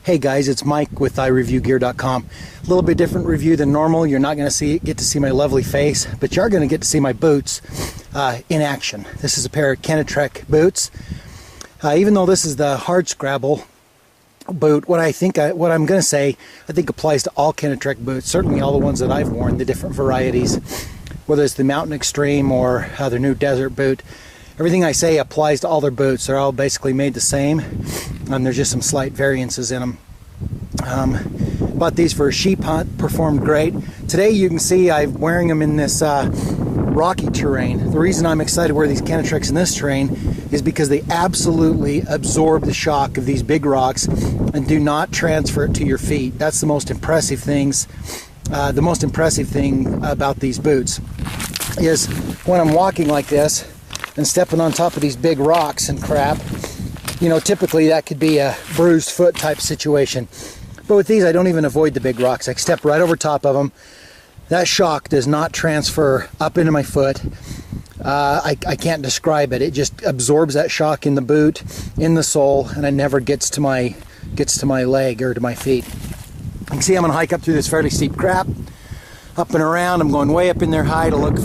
Hey guys, it's Mike with iReviewGear.com. A little bit different review than normal. You're not going to get to see my lovely face, but you are going to get to see my boots in action. This is a pair of Kenetrek boots. Even though this is the Hardscrabble boot, what I'm going to say, I think applies to all Kenetrek boots. Certainly all the ones that I've worn, the different varieties, whether it's the Mountain Extreme or their new Desert boot. Everything I say applies to all their boots. They're all basically made the same, and there's just some slight variances in them. Bought these for a sheep hunt, performed great. Today you can see I'm wearing them in this rocky terrain. The reason I'm excited to wear these Kenetreks in this terrain is because they absolutely absorb the shock of these big rocks and do not transfer it to your feet. That's the most impressive things. The most impressive thing about these boots is when I'm walking like this and stepping on top of these big rocks and crap, you know, typically that could be a bruised foot type situation. But with these, I don't even avoid the big rocks. I step right over top of them. That shock does not transfer up into my foot. I can't describe it. It just absorbs that shock in the boot, in the sole, and it never gets to my leg or to my feet. You can see I'm gonna hike up through this fairly steep crap, up and around. I'm going way up in there high to look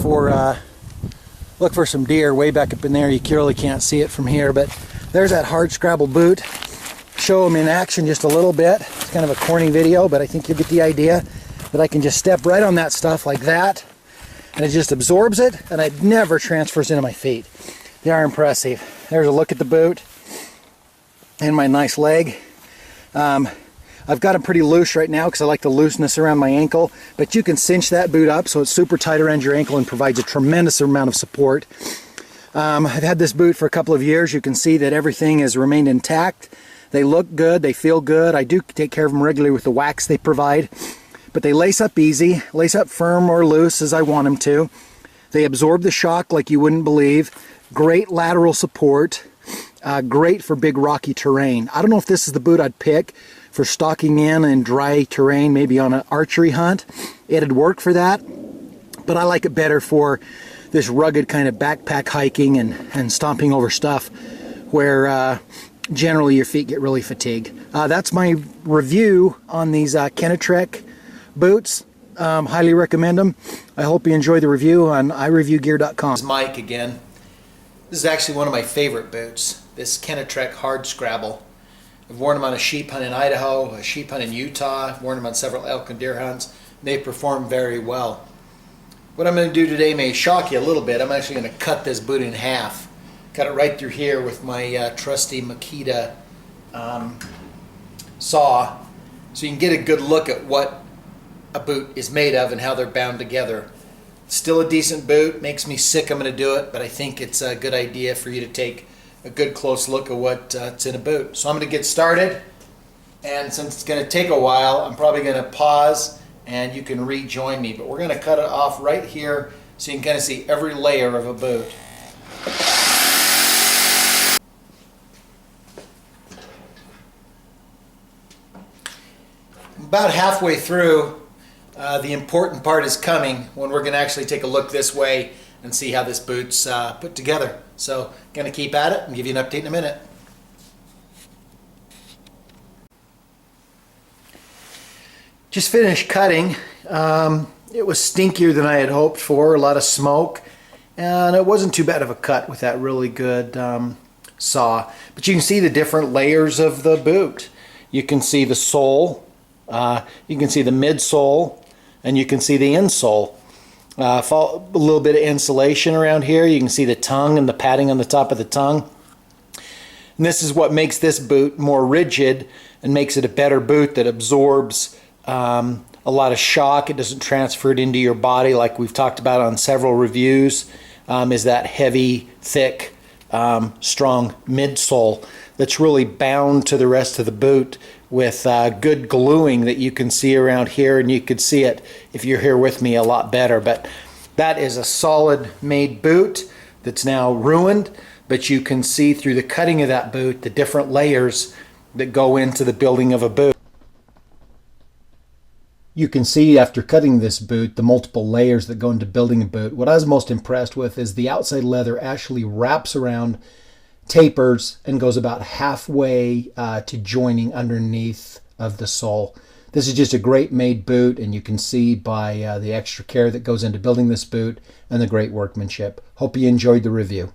for some deer way back up in there. You really can't see it from here, but there's that Hardscrabble boot. Show them in action just a little bit. It's kind of a corny video, but I think you'll get the idea that I can just step right on that stuff like that, and it just absorbs it, and it never transfers into my feet. They are impressive. There's a look at the boot and my nice leg. I've got them pretty loose right now because I like the looseness around my ankle, but you can cinch that boot up so it's super tight around your ankle and provides a tremendous amount of support. I've had this boot for a couple of years. You can see that everything has remained intact. They look good, they feel good. I do take care of them regularly with the wax they provide, but they lace up easy, lace up firm or loose as I want them to. They absorb the shock like you wouldn't believe. Great lateral support, great for big rocky terrain. I don't know if this is the boot I'd pick for stalking in dry terrain, maybe on an archery hunt. It'd work for that, but I like it better for this rugged kind of backpack hiking and stomping over stuff where generally your feet get really fatigued. That's my review on these Kenetrek boots. Highly recommend them. I hope you enjoy the review on iReviewGear.com. This is Mike again. This is actually one of my favorite boots, this Kenetrek Hardscrabble. I've worn them on a sheep hunt in Idaho, a sheep hunt in Utah. I've worn them on several elk and deer hunts. They perform very well. What I'm going to do today may shock you a little bit. I'm actually going to cut this boot in half. Cut it right through here with my trusty Makita saw, so you can get a good look at what a boot is made of and how they're bound together. Still a decent boot. Makes me sick I'm going to do it, but I think it's a good idea for you to take a good close look at what's in a boot. So I'm going to get started, and since it's going to take a while, I'm probably going to pause and you can rejoin me, but we're going to cut it off right here so you can kind of see every layer of a boot. About halfway through, the important part is coming when we're going to actually take a look this way and see how this boot's put together. So, going to keep at it and give you an update in a minute. Just finished cutting. It was stinkier than I had hoped for, a lot of smoke, and it wasn't too bad of a cut with that really good saw. But you can see the different layers of the boot. You can see the sole, you can see the midsole, and you can see the insole. A little bit of insulation around here. You can see the tongue and the padding on the top of the tongue. And this is what makes this boot more rigid and makes it a better boot that absorbs a lot of shock. It doesn't transfer it into your body like we've talked about on several reviews. Is that heavy, thick, strong midsole that's really bound to the rest of the boot with good gluing that you can see around here, and you could see it if you're here with me a lot better. But that is a solid made boot that's now ruined, but you can see through the cutting of that boot the different layers that go into the building of a boot. You can see after cutting this boot the multiple layers that go into building a boot. What I was most impressed with is the outside leather actually wraps around, tapers, and goes about halfway to joining underneath of the sole. This is just a great made boot, and you can see by the extra care that goes into building this boot and the great workmanship. Hope you enjoyed the review.